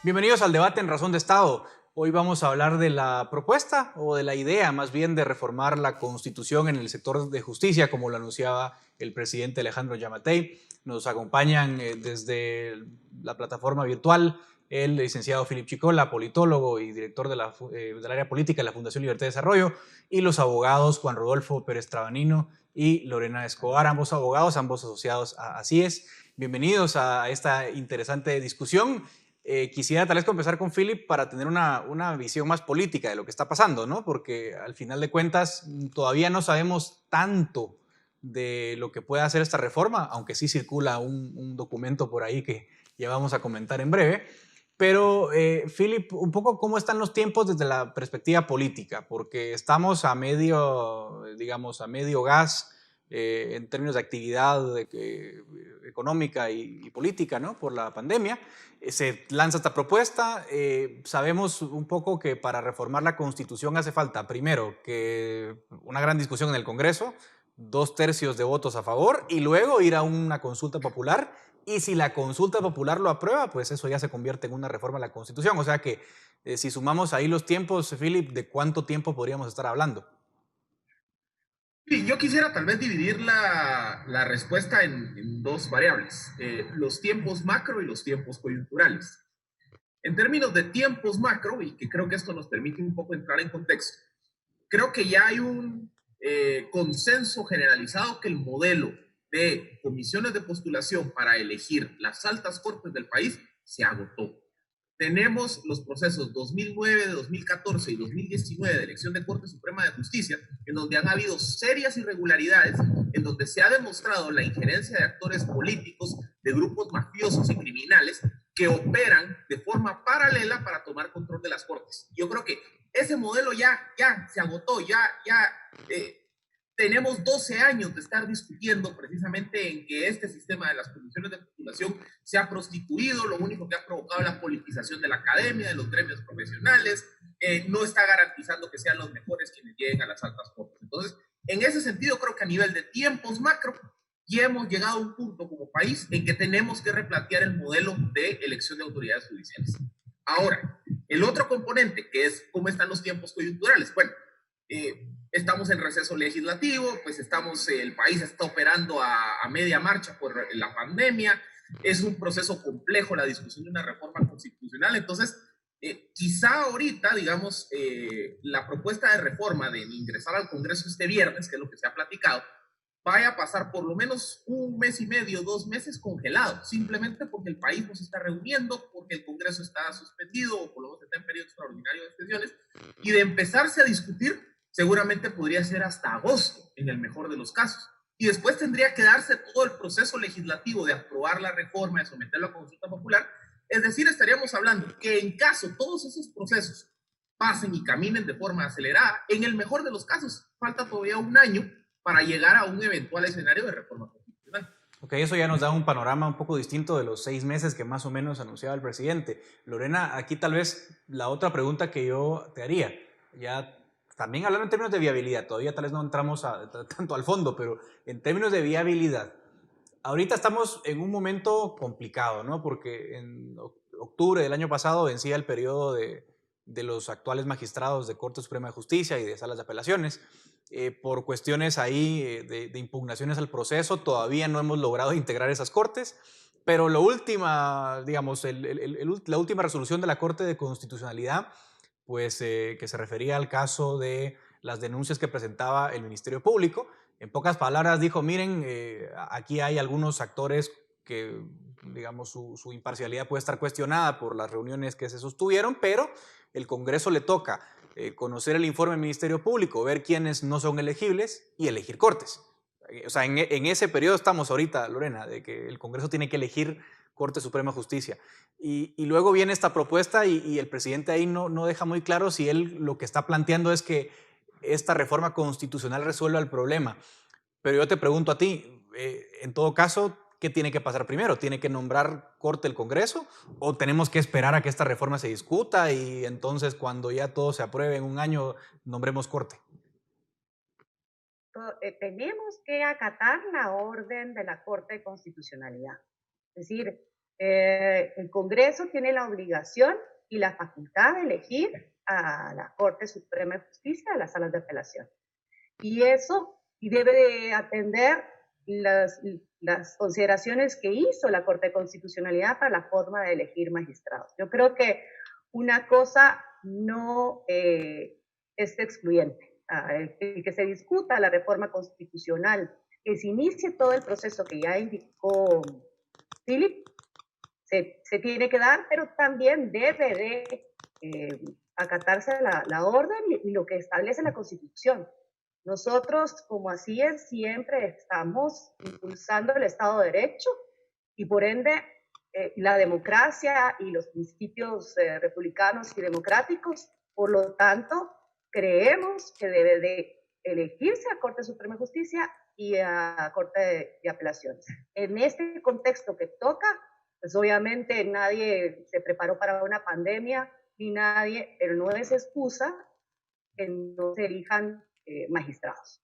Bienvenidos al debate en Razón de Estado. Hoy vamos a hablar de la propuesta o de la idea más bien de reformar la Constitución en el sector de justicia, como lo anunciaba el presidente Alejandro Yamatei. Nos acompañan desde la plataforma virtual el licenciado Philip Chicola, politólogo y director del área política de la Fundación Libertad y Desarrollo, y los abogados Juan Rodolfo Pérez Trabanino y Lorena Escobar, ambos abogados, ambos asociados a Así es. Bienvenidos a esta interesante discusión. Quisiera tal vez comenzar con Philip para tener una visión más política de lo que está pasando, ¿no? Porque al final de cuentas todavía no sabemos tanto de lo que puede hacer esta reforma, aunque sí circula un documento por ahí que ya vamos a comentar en breve. Pero, Philip, un poco cómo están los tiempos desde la perspectiva política, porque estamos a medio, digamos, a medio gas en términos de actividad económica y política, ¿no? Por la pandemia. Se lanza esta propuesta. Sabemos un poco que para reformar la Constitución hace falta, primero, que una gran discusión en el Congreso, 2/3 de votos a favor, y luego ir a una consulta popular. Y si la consulta popular lo aprueba, pues eso ya se convierte en una reforma a la Constitución. O sea que si sumamos ahí los tiempos, Philip, ¿de cuánto tiempo podríamos estar hablando? Sí, yo quisiera tal vez dividir la respuesta en dos variables, los tiempos macro y los tiempos coyunturales. En términos de tiempos macro, y que creo que esto nos permite un poco entrar en contexto, creo que ya hay un consenso generalizado que el modelo de comisiones de postulación para elegir las altas cortes del país se agotó. Tenemos los procesos 2009, 2014 y 2019 de elección de Corte Suprema de Justicia, en donde han habido serias irregularidades, en donde se ha demostrado la injerencia de actores políticos, de grupos mafiosos y criminales que operan de forma paralela para tomar control de las Cortes. Yo creo que ese modelo ya se agotó, eh, tenemos 12 años de estar discutiendo precisamente en que este sistema de las comisiones de postulación se ha prostituido, lo único que ha provocado la politización de la academia, de los gremios profesionales, no está garantizando que sean los mejores quienes lleguen a las altas cortes. Entonces, en ese sentido, creo que a nivel de tiempos macro, ya hemos llegado a un punto como país en que tenemos que replantear el modelo de elección de autoridades judiciales. Ahora, el otro componente, que es cómo están los tiempos coyunturales. Bueno, estamos en receso legislativo, pues el país está operando a media marcha por la pandemia, es un proceso complejo la discusión de una reforma constitucional, entonces quizá ahorita, digamos, la propuesta de reforma de ingresar al Congreso este viernes, que es lo que se ha platicado, vaya a pasar por lo menos un mes y medio, 2 meses congelado, simplemente porque el país no se está reuniendo, porque el Congreso está suspendido o por lo menos está en periodo extraordinario de sesiones, y de empezarse a discutir, seguramente podría ser hasta agosto, en el mejor de los casos. Y después tendría que darse todo el proceso legislativo de aprobar la reforma, de someterlo a consulta popular. Es decir, estaríamos hablando que en caso todos esos procesos pasen y caminen de forma acelerada, en el mejor de los casos, falta todavía un año para llegar a un eventual escenario de reforma constitucional. Ok, eso ya nos da un panorama un poco distinto de los 6 meses que más o menos anunciaba el presidente. Lorena, aquí tal vez la otra pregunta que yo te haría, ya también hablando en términos de viabilidad, todavía tal vez no entramos tanto al fondo, pero en términos de viabilidad, ahorita estamos en un momento complicado, ¿no? Porque en octubre del año pasado vencía el periodo de los actuales magistrados de Corte Suprema de Justicia y de salas de apelaciones. Por cuestiones ahí de impugnaciones al proceso, todavía no hemos logrado integrar esas cortes, pero la última, digamos, la última resolución de la Corte de Constitucionalidad, pues que se refería al caso de las denuncias que presentaba el Ministerio Público, en pocas palabras dijo, miren, aquí hay algunos actores que, digamos, su imparcialidad puede estar cuestionada por las reuniones que se sostuvieron, pero el Congreso le toca conocer el informe del Ministerio Público, ver quiénes no son elegibles y elegir cortes. O sea, en ese periodo estamos ahorita, Lorena, de que el Congreso tiene que elegir Corte Suprema de Justicia. Y luego viene esta propuesta y el presidente ahí no deja muy claro si él lo que está planteando es que esta reforma constitucional resuelva el problema. Pero yo te pregunto a ti, en todo caso, ¿qué tiene que pasar primero? ¿Tiene que nombrar corte el Congreso o tenemos que esperar a que esta reforma se discuta y entonces cuando ya todo se apruebe en un año nombremos corte? Tenemos que acatar la orden de la Corte de Constitucionalidad. Es decir, El Congreso tiene la obligación y la facultad de elegir a la Corte Suprema de Justicia, a las salas de apelación. Y eso debe de atender las consideraciones que hizo la Corte de Constitucionalidad para la forma de elegir magistrados. Yo creo que una cosa no es excluyente. El que se discuta la reforma constitucional, que se inicie todo el proceso que ya indicó Philip, se tiene que dar, pero también debe de acatarse la orden y lo que establece la Constitución. Nosotros, como así es, siempre estamos impulsando el Estado de Derecho y por ende la democracia y los principios republicanos y democráticos. Por lo tanto, creemos que debe de elegirse a Corte Suprema de Justicia y a Corte de Apelaciones. En este contexto que toca, pues obviamente nadie se preparó para una pandemia, ni nadie, pero no es excusa que no se elijan magistrados.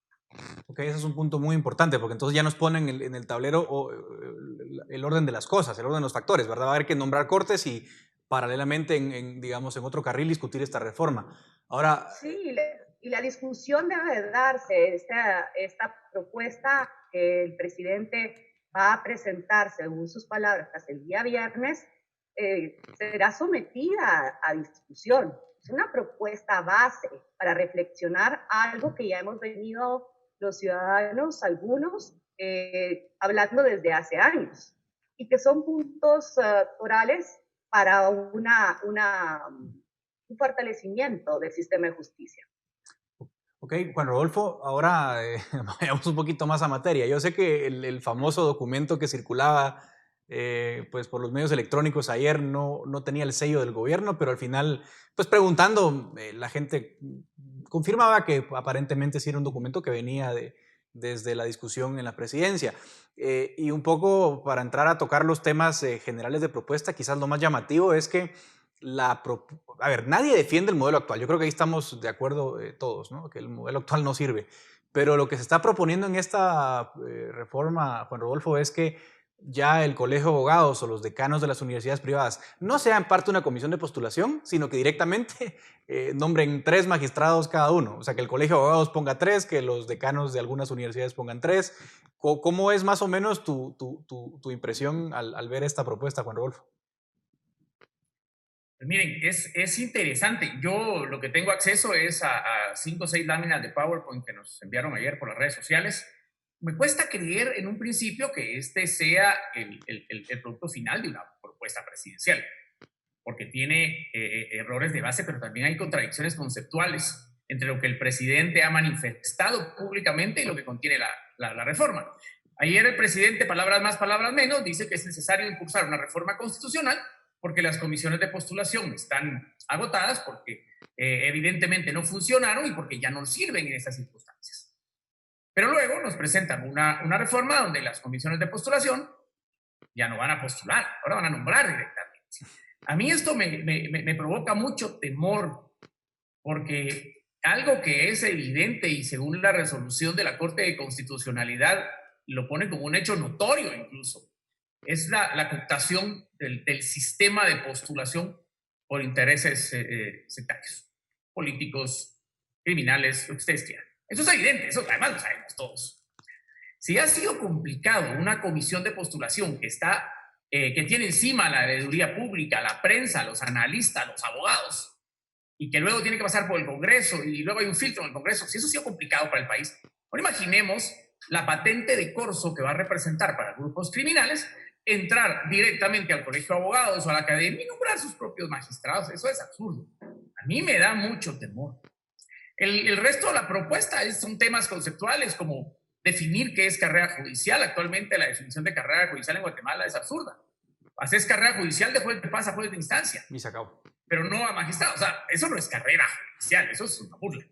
Ok, ese es un punto muy importante, porque entonces ya nos ponen en el tablero el orden de las cosas, el orden de los factores, ¿verdad? Va a haber que nombrar cortes y paralelamente, digamos, en otro carril discutir esta reforma. Ahora... Sí, y la discusión debe darse, esta propuesta que el presidente va a presentar, según sus palabras, el día viernes, será sometida a discusión. Es una propuesta base para reflexionar algo que ya hemos venido los ciudadanos, algunos, hablando desde hace años, y que son puntos orales para un fortalecimiento del sistema de justicia. Ok, Juan Rodolfo, ahora vayamos un poquito más a materia. Yo sé que el famoso documento que circulaba pues por los medios electrónicos ayer no tenía el sello del gobierno, pero al final, pues preguntando, la gente confirmaba que aparentemente sí era un documento que venía desde la discusión en la presidencia. Y un poco para entrar a tocar los temas generales de propuesta, quizás lo más llamativo es que a ver, nadie defiende el modelo actual. Yo creo que ahí estamos de acuerdo todos, ¿no? Que el modelo actual no sirve. Pero lo que se está proponiendo en esta reforma, Juan Rodolfo, es que ya el colegio de abogados o los decanos de las universidades privadas no sean parte de una comisión de postulación, sino que directamente nombren 3 magistrados cada uno. O sea, que el colegio de abogados ponga 3, que los decanos de algunas universidades pongan 3. ¿Cómo es más o menos tu impresión al ver esta propuesta, Juan Rodolfo? Miren, es interesante. Yo lo que tengo acceso es a 5 o 6 láminas de PowerPoint que nos enviaron ayer por las redes sociales. Me cuesta creer en un principio que este sea el producto final de una propuesta presidencial, porque tiene errores de base, pero también hay contradicciones conceptuales entre lo que el presidente ha manifestado públicamente y lo que contiene la reforma. Ayer el presidente, palabras más, palabras menos, dice que es necesario impulsar una reforma constitucional porque las comisiones de postulación están agotadas, porque evidentemente no funcionaron y porque ya no sirven en estas circunstancias. Pero luego nos presentan una reforma donde las comisiones de postulación ya no van a postular, ahora van a nombrar directamente. A mí esto me provoca mucho temor, porque algo que es evidente y según la resolución de la Corte de Constitucionalidad lo pone como un hecho notorio incluso, es la cooptación del sistema de postulación por intereses sectarios, políticos, criminales, lo que ustedes quieran. Eso es evidente, eso además lo sabemos todos. Si ha sido complicado una comisión de postulación que tiene encima la veeduría pública, la prensa, los analistas, los abogados, y que luego tiene que pasar por el Congreso y luego hay un filtro en el Congreso, si eso ha sido complicado para el país, ahora imaginemos la patente de corso que va a representar para grupos criminales entrar directamente al colegio de abogados o a la academia y nombrar sus propios magistrados. Eso es absurdo. A mí me da mucho temor. El resto de la propuesta son temas conceptuales como definir qué es carrera judicial. Actualmente la definición de carrera judicial en Guatemala es absurda. Haces carrera judicial de juez de paz a juez de instancia. Y se acabó. Pero no a magistrado. O sea, eso no es carrera judicial, eso es una burla.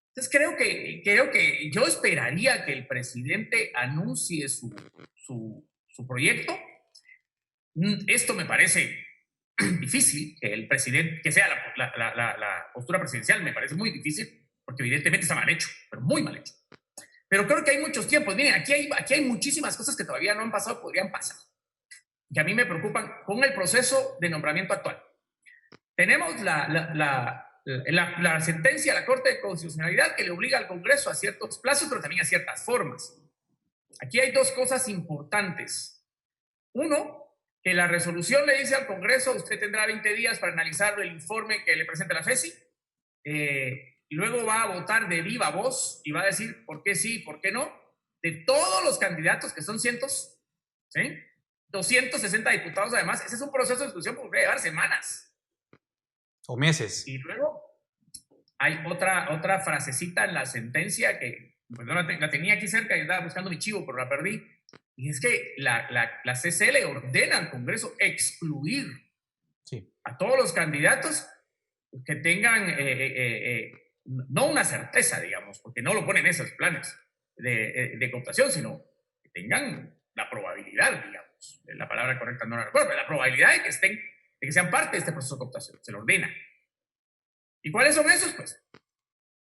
Entonces creo que yo esperaría que el presidente anuncie su proyecto. Esto me parece difícil, que el presidente, que sea la postura presidencial, me parece muy difícil, porque evidentemente está mal hecho, pero muy mal hecho. Pero creo que hay muchos tiempos. Miren, aquí hay muchísimas cosas que todavía no han pasado, podrían pasar. que a mí me preocupan con el proceso de nombramiento actual. Tenemos la sentencia de la Corte de Constitucionalidad que le obliga al Congreso a ciertos plazos, pero también a ciertas formas. Aquí hay dos cosas importantes. Uno, que la resolución le dice al Congreso, usted tendrá 20 días para analizar el informe que le presenta la FESI, luego va a votar de viva voz y va a decir por qué sí y por qué no, de todos los candidatos, que son cientos, ¿sí? 260 diputados además. Ese es un proceso de discusión que puede llevar semanas. O meses. Y luego hay otra frasecita en la sentencia que pues, no la tenía aquí cerca y estaba buscando mi chivo, pero la perdí. Y es que la CCL ordena al Congreso excluir a todos los candidatos que tengan, no una certeza, digamos, porque no lo ponen en esos planes de cooptación, sino que tengan la probabilidad, digamos, la palabra correcta no la recuerdo, pero la probabilidad de que sean parte de este proceso de cooptación, se lo ordena. ¿Y cuáles son esos? Pues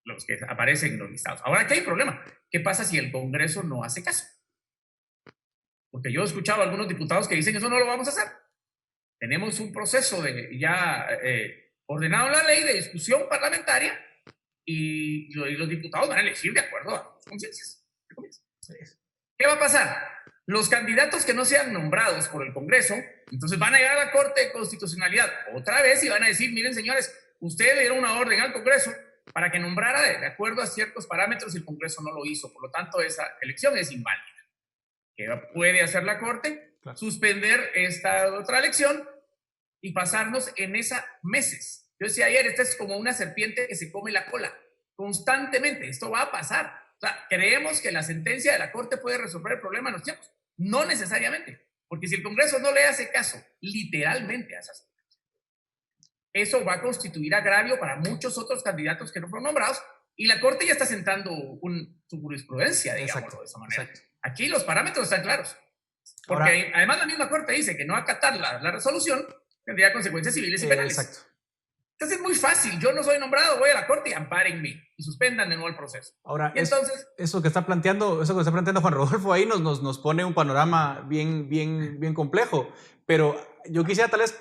los que aparecen en los listados. Ahora, ¿qué hay problema? ¿Qué pasa si el Congreso no hace caso? Porque yo he escuchado a algunos diputados que dicen eso no lo vamos a hacer. Tenemos un proceso ya ordenado en la ley de discusión parlamentaria y los diputados van a elegir de acuerdo a sus conciencias. ¿Qué va a pasar? Los candidatos que no sean nombrados por el Congreso, entonces van a llegar a la Corte de Constitucionalidad otra vez y van a decir, miren señores, ustedes le dieron una orden al Congreso para que nombrara de acuerdo a ciertos parámetros y el Congreso no lo hizo. Por lo tanto, esa elección es inválida. ¿Qué puede hacer la Corte? Claro. Suspender esta otra elección y pasarnos en esa meses. Yo decía ayer, esta es como una serpiente que se come la cola constantemente. Esto va a pasar. O sea, creemos que la sentencia de la Corte puede resolver el problema en los tiempos. No necesariamente, porque si el Congreso no le hace caso literalmente a esa sentencia, eso va a constituir agravio para muchos otros candidatos que no fueron nombrados y la Corte ya está sentando su jurisprudencia, digamos, de esa manera. Exacto. Aquí los parámetros están claros. Porque ahora, además la misma Corte dice que no acatar la resolución tendría consecuencias civiles y penales. Exacto. Entonces es muy fácil. Yo no soy nombrado, voy a la Corte y ampárenme y suspendan de nuevo el proceso. Ahora, entonces, eso que está planteando Juan Rodolfo ahí nos pone un panorama bien complejo. Pero yo quisiera tal vez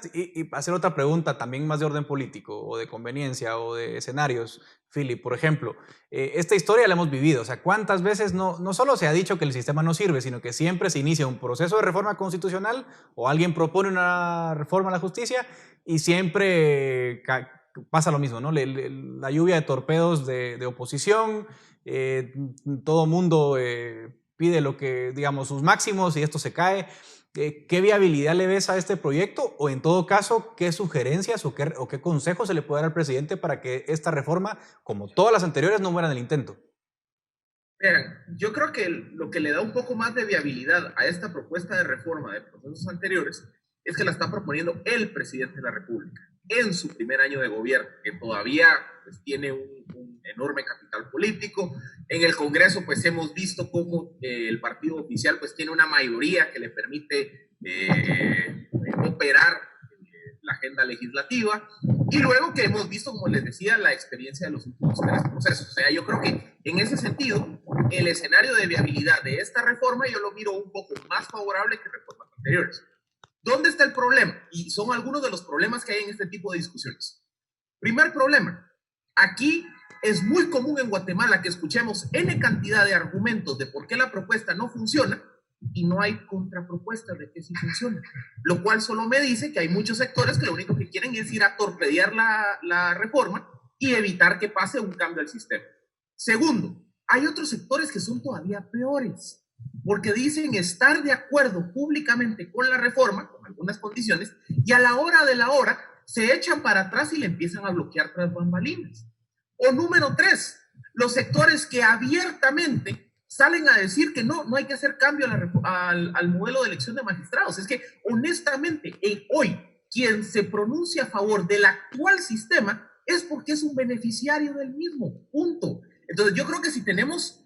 hacer otra pregunta también más de orden político o de conveniencia o de escenarios. Philip, por ejemplo, esta historia la hemos vivido. O sea, ¿cuántas veces no solo se ha dicho que el sistema no sirve, sino que siempre se inicia un proceso de reforma constitucional o alguien propone una reforma a la justicia y siempre pasa lo mismo, ¿no? La lluvia de torpedos de oposición, todo mundo pide lo que, digamos, sus máximos y esto se cae. ¿Qué viabilidad le ves a este proyecto? O en todo caso, ¿qué sugerencias o qué consejos se le puede dar al presidente para que esta reforma, como todas las anteriores, no muera en el intento? Yo creo que lo que le da un poco más de viabilidad a esta propuesta de reforma de procesos anteriores es que la está proponiendo el presidente de la República en su primer año de gobierno, que todavía pues, tiene un enorme capital político. En el Congreso pues hemos visto cómo el partido oficial pues tiene una mayoría que le permite operar la agenda legislativa, y luego que hemos visto, como les decía, la experiencia de los últimos 3 procesos. O sea, yo creo que en ese sentido el escenario de viabilidad de esta reforma yo lo miro un poco más favorable que reformas anteriores. ¿Dónde está el problema? Y son algunos de los problemas que hay en este tipo de discusiones. Primer problema, aquí es muy común en Guatemala que escuchemos N cantidad de argumentos de por qué la propuesta no funciona y no hay contrapropuestas de que sí funciona. Lo cual solo me dice que hay muchos sectores que lo único que quieren es ir a torpedear la reforma y evitar que pase un cambio al sistema. Segundo, hay otros sectores que son todavía peores, porque dicen estar de acuerdo públicamente con la reforma, con algunas condiciones, y a la hora de la hora se echan para atrás y le empiezan a bloquear tras bambalinas. O número 3, los sectores que abiertamente salen a decir que no hay que hacer cambio al modelo de elección de magistrados. Es que, honestamente, hoy, quien se pronuncia a favor del actual sistema es porque es un beneficiario del mismo, punto. Entonces, yo creo que si tenemos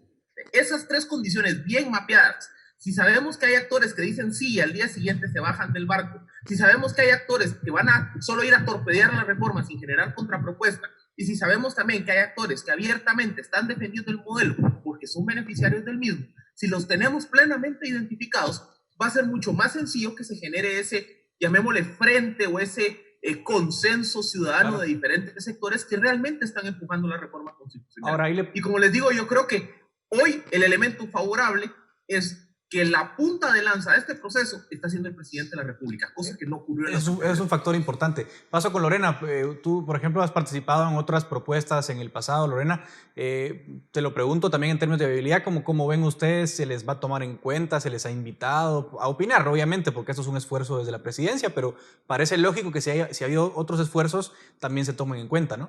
esas 3 condiciones bien mapeadas, si sabemos que hay actores que dicen sí y al día siguiente se bajan del barco, si sabemos que hay actores que van a solo ir a torpedear la reforma sin generar contrapropuesta, y si sabemos también que hay actores que abiertamente están defendiendo el modelo porque son beneficiarios del mismo, si los tenemos plenamente identificados, va a ser mucho más sencillo que se genere ese, llamémosle, frente o ese consenso ciudadano Claro. de diferentes sectores que realmente están empujando la reforma constitucional. Ahora, Y como les digo, yo creo que hoy el elemento favorable es que la punta de lanza de este proceso está siendo el presidente de la República, cosa que no ocurrió en es un factor importante. Paso con Lorena. Tú, por ejemplo, has participado en otras propuestas en el pasado, Lorena. Te lo pregunto también en términos de viabilidad, ¿cómo ven ustedes? ¿Se les va a tomar en cuenta? ¿Se les ha invitado a opinar? Obviamente, porque esto es un esfuerzo desde la presidencia, pero parece lógico que si ha habido otros esfuerzos, también se tomen en cuenta, ¿no?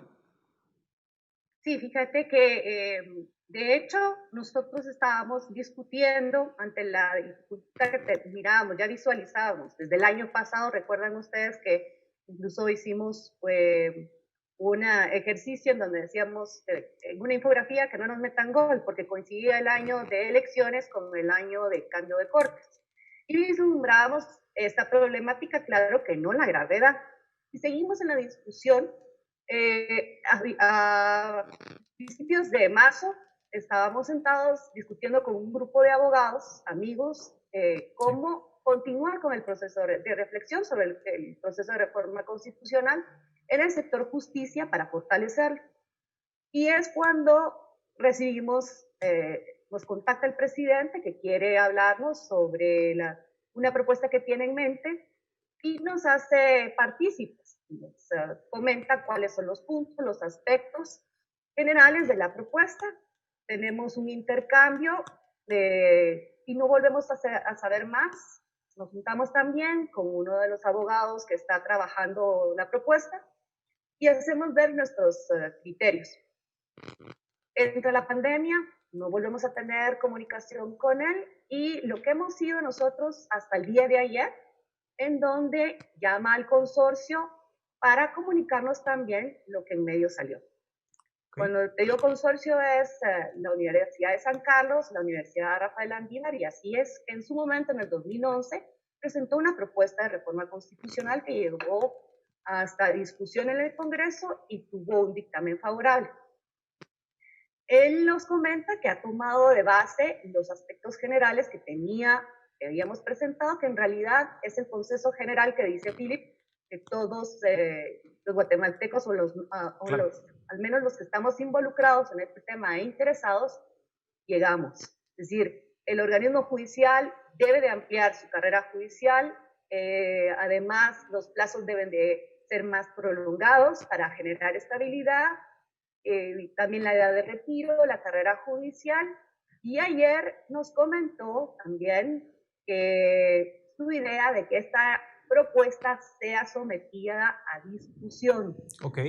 Sí, fíjate que de hecho nosotros estábamos discutiendo ante la dificultad que mirábamos, ya visualizábamos desde el año pasado. Recuerdan ustedes que incluso hicimos un ejercicio en donde decíamos en una infografía que no nos metan gol porque coincidía el año de elecciones con el año de cambio de cortes. Y vislumbrábamos esta problemática, claro que no la gravedad. Y seguimos en la discusión. A principios de marzo estábamos sentados discutiendo con un grupo de abogados, amigos, cómo continuar con el proceso de reflexión sobre el proceso de reforma constitucional en el sector justicia para fortalecerlo. Y es cuando recibimos, nos contacta el presidente que quiere hablarnos sobre una propuesta que tiene en mente y nos hace partícipes. Nos comenta cuáles son los puntos, los aspectos generales de la propuesta. Tenemos un intercambio y no volvemos a saber más. Nos juntamos también con uno de los abogados que está trabajando la propuesta y hacemos ver nuestros criterios. Entre la pandemia no volvemos a tener comunicación con él y lo que hemos sido nosotros hasta el día de ayer, en donde llama al consorcio para comunicarnos también lo que en medio salió. Okay. Cuando te digo consorcio es la Universidad de San Carlos, la Universidad Rafael Andívar, y así es, en su momento, en el 2011, presentó una propuesta de reforma constitucional que llegó hasta discusión en el Congreso y tuvo un dictamen favorable. Él nos comenta que ha tomado de base los aspectos generales que habíamos presentado, que en realidad es el consenso general que dice Philip, que todos los guatemaltecos claro, al menos los que estamos involucrados en este tema e interesados, llegamos. Es decir, el organismo judicial debe de ampliar su carrera judicial, además los plazos deben de ser más prolongados para generar estabilidad, también la edad de retiro, la carrera judicial, y ayer nos comentó también que su idea de que esta propuesta sea sometida a discusión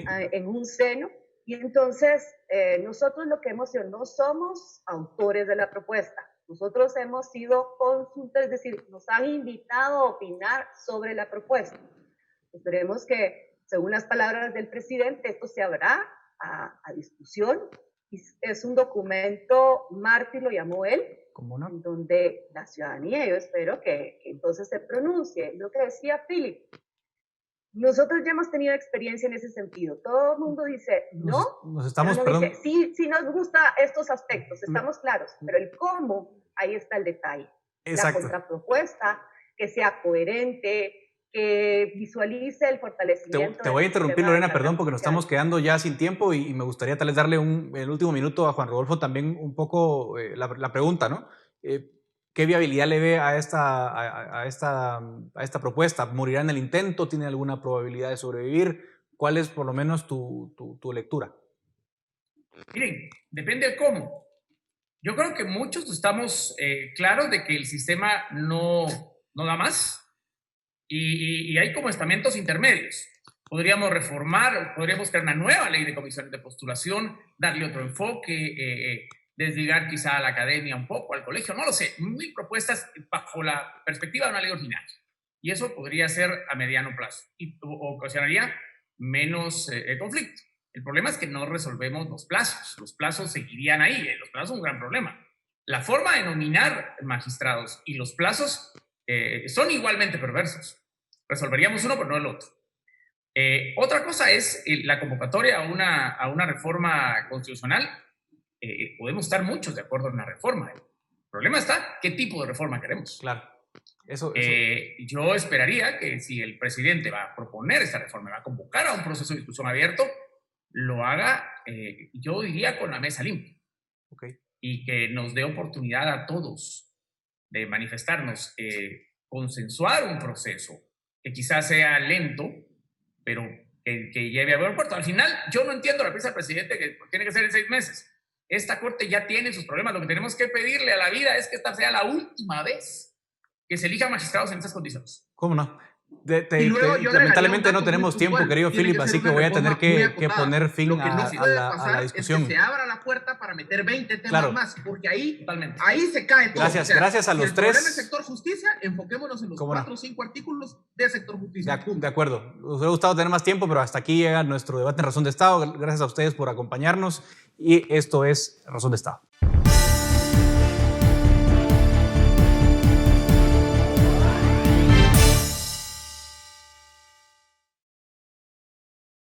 en un seno, y entonces nosotros lo que hemos sido, no somos autores de la propuesta, nosotros hemos sido consultas, es decir, nos han invitado a opinar sobre la propuesta. Esperemos que, según las palabras del presidente, esto se habrá a discusión. Es un documento, Martí lo llamó él, ¿Cómo no? En donde la ciudadanía, yo espero que entonces se pronuncie. Lo que decía Philip, nosotros ya hemos tenido experiencia en ese sentido. Todo el mundo dice, no, nos estamos, perdón. Dice, sí nos gusta estos aspectos, estamos claros, pero el cómo, ahí está el detalle. Exacto. La contrapropuesta, que sea coherente, que visualice el fortalecimiento. Te voy a interrumpir, Lorena, perdón, porque nos estamos quedando ya sin tiempo y me gustaría tal vez darle el último minuto a Juan Rodolfo también un poco la pregunta, ¿no? ¿Qué viabilidad le ve a esta propuesta? ¿Morirá en el intento? ¿Tiene alguna probabilidad de sobrevivir? ¿Cuál es por lo menos tu lectura? Miren, depende de cómo. Yo creo que muchos estamos claros de que el sistema no da más. Y hay como estamentos intermedios. Podríamos reformar, podríamos crear una nueva ley de comisiones de postulación, darle otro enfoque, desligar quizá a la academia un poco, al colegio, no lo sé. Mil propuestas bajo la perspectiva de una ley ordinaria. Y eso podría ser a mediano plazo y ocasionaría menos conflicto. El problema es que no resolvemos los plazos. Los plazos seguirían ahí. Los plazos son un gran problema. La forma de nominar magistrados y los plazos son igualmente perversos. Resolveríamos uno, pero no el otro. Otra cosa es la convocatoria a una reforma constitucional. Podemos estar muchos de acuerdo en una reforma. El problema está qué tipo de reforma queremos. Claro. Yo esperaría que si el presidente va a proponer esta reforma, va a convocar a un proceso de discusión abierto, lo haga, yo diría, con la mesa limpia. Okay. Y que nos dé oportunidad a todos de manifestarnos, consensuar un proceso que quizás sea lento, pero que lleve a buen puerto. Al final, yo no entiendo la prisa del presidente que tiene que ser en 6 meses. Esta corte ya tiene sus problemas. Lo que tenemos que pedirle a la vida es que esta sea la última vez que se elijan magistrados en estas condiciones. ¿Cómo no? Lamentablemente no tenemos tiempo, querido Philip, así que voy a tener que poner fin a la discusión. Es que se abra la puerta para meter 20 temas más, porque ahí se cae todo. Gracias a los tres. El problema es sector justicia, enfoquémonos en los 4 o 5 artículos de sector justicia. De acuerdo. Nos hubiera gustado tener más tiempo, pero hasta aquí llega nuestro debate en Razón de Estado. Gracias a ustedes por acompañarnos y esto es Razón de Estado.